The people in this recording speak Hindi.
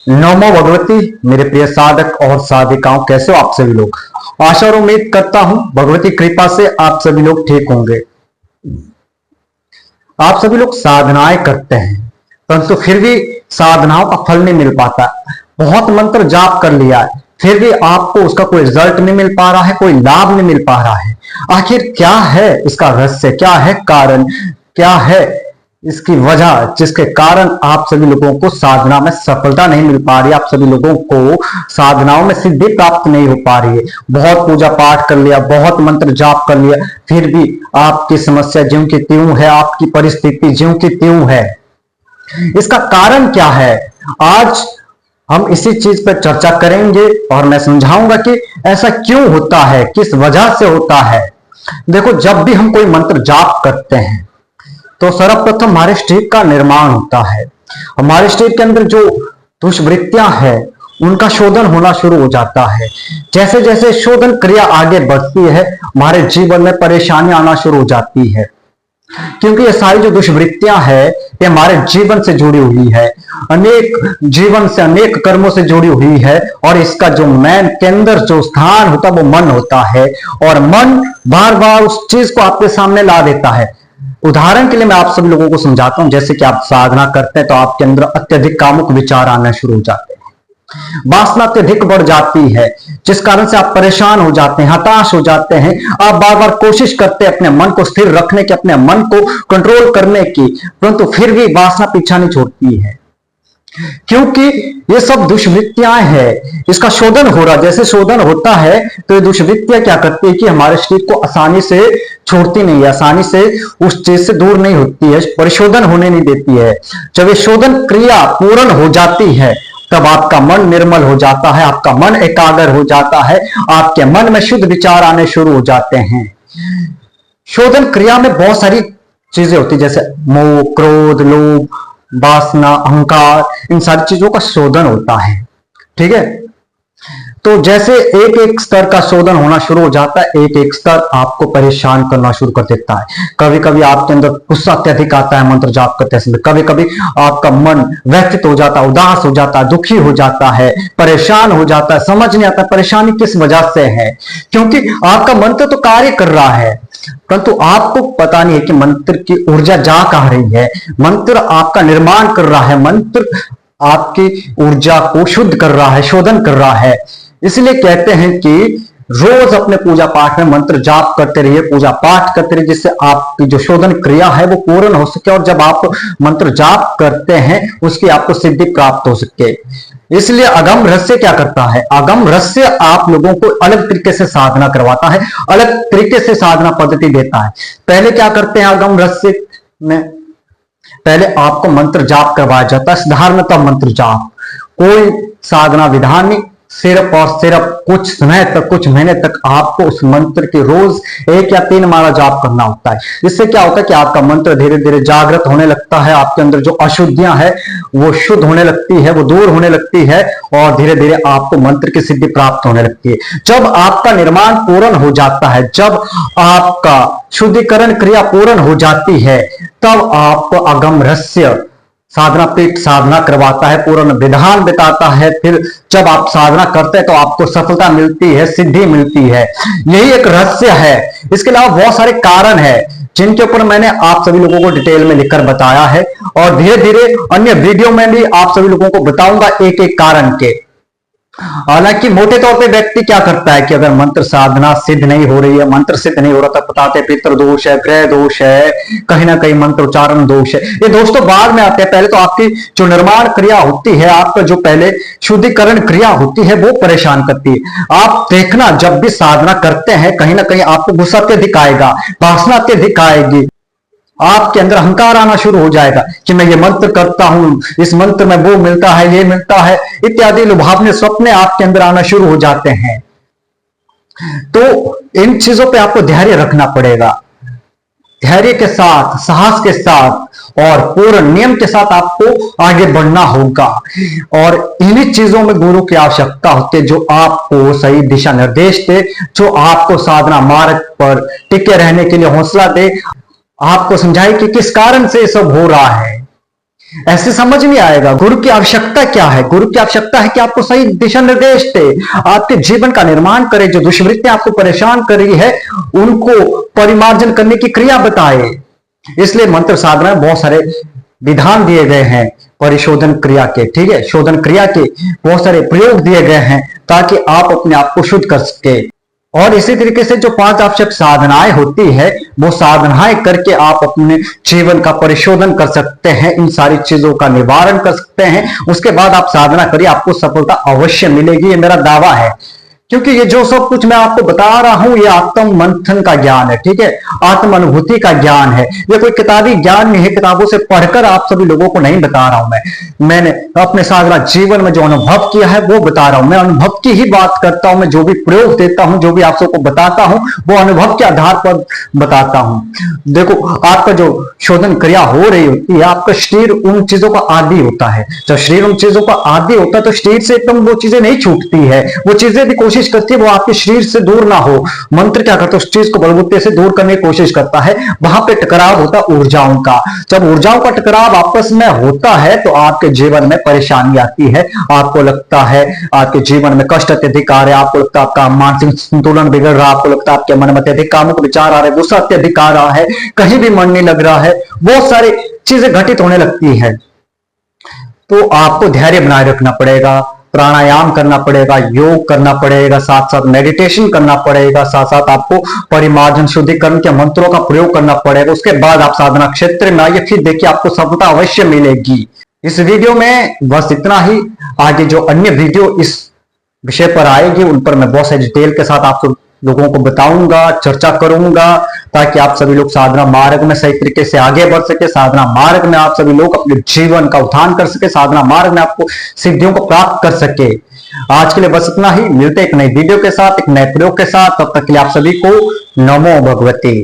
नमो भगवती। मेरे प्रिय साधक और साधिकाओं, कैसे हो आप सभी लोग। आशा और उम्मीद करता हूं भगवती कृपा से आप सभी लोग ठीक होंगे। आप सभी लोग साधनाएं करते हैं परंतु फिर भी साधनाओं का फल नहीं मिल पाता। बहुत मंत्र जाप कर लिया है फिर भी आपको उसका कोई रिजल्ट नहीं मिल पा रहा है, कोई लाभ नहीं मिल पा रहा है। आखिर क्या है इसका रहस्य, क्या है कारण, क्या है इसकी वजह जिसके कारण आप सभी लोगों को साधना में सफलता नहीं मिल पा रही, आप सभी लोगों को साधनाओं में सिद्धि प्राप्त नहीं हो पा रही है। बहुत पूजा पाठ कर लिया, बहुत मंत्र जाप कर लिया, फिर भी आपकी समस्या ज्यों की त्यों है, आपकी परिस्थिति ज्यों की त्यों है। इसका कारण क्या है, आज हम इसी चीज पर चर्चा करेंगे और मैं समझाऊंगा कि ऐसा क्यों होता है, किस वजह से होता है। देखो, जब भी हम कोई मंत्र जाप करते हैं तो सर्वप्रथम हमारे शरीर का निर्माण होता है। हमारे शरीर के अंदर जो दुष्वृत्तियां हैं उनका शोधन होना शुरू हो जाता है। जैसे जैसे शोधन क्रिया आगे बढ़ती है हमारे जीवन में परेशानी आना शुरू हो जाती है, क्योंकि ये सारी जो दुष्वृत्तियां हैं ये हमारे जीवन से जुड़ी हुई है, अनेक जीवन से अनेक कर्मों से जुड़ी हुई है। और इसका जो मेन केंद्र जो स्थान होता है वो मन होता है, और मन बार बार उस चीज को आपके सामने ला देता है। उदाहरण के लिए मैं आप सभी लोगों को समझाता हूं, जैसे कि आप साधना करते हैं तो आपके अंदर अत्यधिक कामुक विचार आना शुरू हो जाते हैं, वासना अत्यधिक बढ़ जाती है, जिस कारण से आप परेशान हो जाते हैं, हताश हो जाते हैं। आप बार बार कोशिश करते हैं अपने मन को स्थिर रखने की, अपने मन को कंट्रोल करने की, परंतु फिर भी वासना पीछा नहीं छोड़ती है, क्योंकि ये सब दुष्वृत्तियां हैं। इसका शोधन हो रहा, जैसे शोधन होता है तो ये दुष्वृत्तियां क्या करती है कि हमारे शरीर को आसानी से छोड़ती नहीं है, आसानी से उस चीज से दूर नहीं होती है, परिशोधन होने नहीं देती है। जब ये शोधन क्रिया पूर्ण हो जाती है तब आपका मन निर्मल हो जाता है, आपका मन एकाग्र हो जाता है, आपके मन में शुद्ध विचार आने शुरू हो जाते हैं। शोधन क्रिया में बहुत सारी चीजें होती है, जैसे मोह, क्रोध, लोभ, वासना, अहंकार, इन सारी चीजों का शोधन होता है। ठीक है, तो जैसे एक एक स्तर का शोधन होना शुरू हो जाता है, एक एक स्तर आपको परेशान करना शुरू कर देता है। कभी कभी आपके अंदर गुस्सा अत्यधिक आता है मंत्र जाप करते समय, कभी कभी आपका मन व्यथित हो जाता है, उदास हो जाता है, दुखी हो जाता है, परेशान हो जाता है, समझ नहीं आता परेशानी किस वजह से है, क्योंकि आपका मंत्र तो कार्य कर रहा है परंतु आपको पता नहीं है कि मंत्र की ऊर्जा जा कहां रही है। मंत्र आपका निर्माण कर रहा है, मंत्र आपकी ऊर्जा को शुद्ध कर रहा है, शोधन कर रहा है। इसलिए कहते हैं कि रोज अपने पूजा पाठ में मंत्र जाप करते रहिए, पूजा पाठ करते रहिए, जिससे आपकी जो शोधन क्रिया है वो पूर्ण हो सके, और जब आप मंत्र जाप करते हैं उसकी आपको सिद्धि प्राप्त हो सके। इसलिए अगम रहस्य क्या करता है, अगम रहस्य आप लोगों को अलग तरीके से साधना करवाता है, अलग तरीके से साधना पद्धति देता है। पहले क्या करते हैं अगम रहस्य में, पहले आपको मंत्र जाप करवाया जाता है, साधारणतः मंत्र जाप, कोई साधना विधान नहीं, सिर्फ और सिर्फ कुछ समय तक, कुछ महीने तक आपको उस मंत्र के रोज 1 या 3 माला जाप करना होता है। इससे क्या होता है कि आपका मंत्र धीरे धीरे जागृत होने लगता है, आपके अंदर जो अशुद्धियां हैं वो शुद्ध होने लगती है, वो दूर होने लगती है, और धीरे धीरे आपको मंत्र की सिद्धि प्राप्त होने लगती है। जब आपका निर्माण पूर्ण हो जाता है, जब आपका शुद्धिकरण क्रिया पूर्ण हो जाती है, तब आपको अगम रहस्य साधना पीठ साधना करवाता है, पूर्ण विधान बताता है। फिर जब आप साधना करते हैं तो आपको सफलता मिलती है, सिद्धि मिलती है। यही एक रहस्य है। इसके अलावा बहुत सारे कारण है जिनके ऊपर मैंने आप सभी लोगों को डिटेल में लिखकर बताया है, और धीरे धीरे अन्य वीडियो में भी आप सभी लोगों को बताऊंगा एक एक कारण के। हालांकि मोटे तौर पे व्यक्ति क्या करता है कि अगर मंत्र साधना सिद्ध नहीं हो रही है, मंत्र सिद्ध नहीं हो रहा, तो बताते पितृ दोष है, ग्रह दोष है, कहीं ना कहीं मंत्र उच्चारण दोष है। ये दोष तो बाद में आते हैं, पहले तो आपकी जो निर्माण क्रिया होती है, आपका जो पहले शुद्धिकरण क्रिया होती है वो परेशान करती है। आप देखना, जब भी साधना करते हैं कहीं ना कहीं आपको गुस्सा अत्यधिक आएगा, वासना अत्यधिक आएगी, आपके अंदर अहंकार आना शुरू हो जाएगा कि मैं ये मंत्र करता हूं, इस मंत्र में वो मिलता है, ये मिलता है, इत्यादि लुभावने स्वप्न आपके अंदर आना शुरू हो जाते हैं। तो इन चीजों पे आपको धैर्य रखना पड़ेगा, धैर्य के साथ, साहस के साथ और पूर्ण नियम के साथ आपको आगे बढ़ना होगा। और इन्हीं चीजों में गुरु की आवश्यकता होती है, जो आपको सही दिशा निर्देश दे, जो आपको साधना मार्ग पर टिके रहने के लिए हौसला दे, आपको समझाए कि किस कारण से सब हो रहा है। ऐसे समझ नहीं आएगा। गुरु की आवश्यकता क्या है? गुरु की आवश्यकता है कि आपको सही दिशा निर्देश दे, आपके जीवन का निर्माण करे, जो दुष्वृत्तियां आपको परेशान कर रही है उनको परिमार्जन करने की क्रिया बताए। इसलिए मंत्र साधना में बहुत सारे विधान दिए गए हैं परिशोधन क्रिया के, ठीक है, शोधन क्रिया के बहुत सारे प्रयोग दिए गए हैं ताकि आप अपने आप को शुद्ध कर सके। और इसी तरीके से जो 5 आवश्यक साधनाएं होती है वो साधनाएं करके आप अपने जीवन का परिशोधन कर सकते हैं, इन सारी चीजों का निवारण कर सकते हैं। उसके बाद आप साधना करिए, आपको सफलता अवश्य मिलेगी, ये मेरा दावा है। क्योंकि ये जो सब कुछ मैं आपको बता रहा हूं ये आत्म मंथन का ज्ञान है, ठीक है, आत्म अनुभूति का ज्ञान है। ये कोई किताबी ज्ञान नहीं है, किताबों से पढ़कर आप सभी लोगों को नहीं बता रहा हूं मैंने अपने साधना जीवन में जो अनुभव किया है वो बता रहा हूं। मैं अनुभव की ही बात करता हूं, मैं जो भी प्रयोग देता हूं, जो भी आप सबको बताता हूं वो अनुभव के आधार पर बताता हूं। देखो, आपका जो शोधन क्रिया हो रही होती है, आपका शरीर उन चीजों का आदी होता है। जब शरीर उन चीजों का आदी होता है तो शरीर से एकदम वो चीजें नहीं छूटती है, वो चीजें भी कोशिश करती है वो आपके शरीर से दूर ना हो। मंत्र क्या करता है, उस चीज को बलबूते से दूर करने की कोशिश करता है। वहां पे टकराव होता है ऊर्जाओं का। जब ऊर्जाओं का टकराव आपस में होता है तो आपके जीवन में परेशानी आती है। आपको लगता है आपके जीवन में कष्ट अत्यधिक आ रहा है, आपको लगता है आपका मानसिक संतुलन बिगड़ रहा है, आपको लगता है आपके मन में अत्यधिक कामुक विचार आ रहे, गुस्सा अत्यधिक आ रहा है, कहीं भी मन नहीं लग रहा है, बहुत सारी चीजें घटित होने लगती है। तो आपको धैर्य बनाए रखना पड़ेगा, प्राणायाम करना पड़ेगा, योग करना पड़ेगा, साथ साथ मेडिटेशन करना पड़ेगा, साथ साथ आपको परिमार्जन शुद्धिकरण के मंत्रों का प्रयोग करना पड़ेगा। उसके बाद आप साधना क्षेत्र में आइए, फिर देखिए आपको सफलता अवश्य मिलेगी। इस वीडियो में बस इतना ही। आगे जो अन्य वीडियो इस विषय पर आएगी उन पर मैं बहुत सारी डिटेल के साथ आप लोगों को बताऊंगा, चर्चा करूंगा, ताकि आप सभी लोग साधना मार्ग में सही तरीके से आगे बढ़ सके, साधना मार्ग में आप सभी लोग अपने जीवन का उत्थान कर सके, साधना मार्ग में आपको सिद्धियों को प्राप्त कर सके। आज के लिए बस इतना ही। मिलते एक नई वीडियो के साथ, एक नए प्रयोग के साथ। तब तक के लिए आप सभी को नमो भगवते।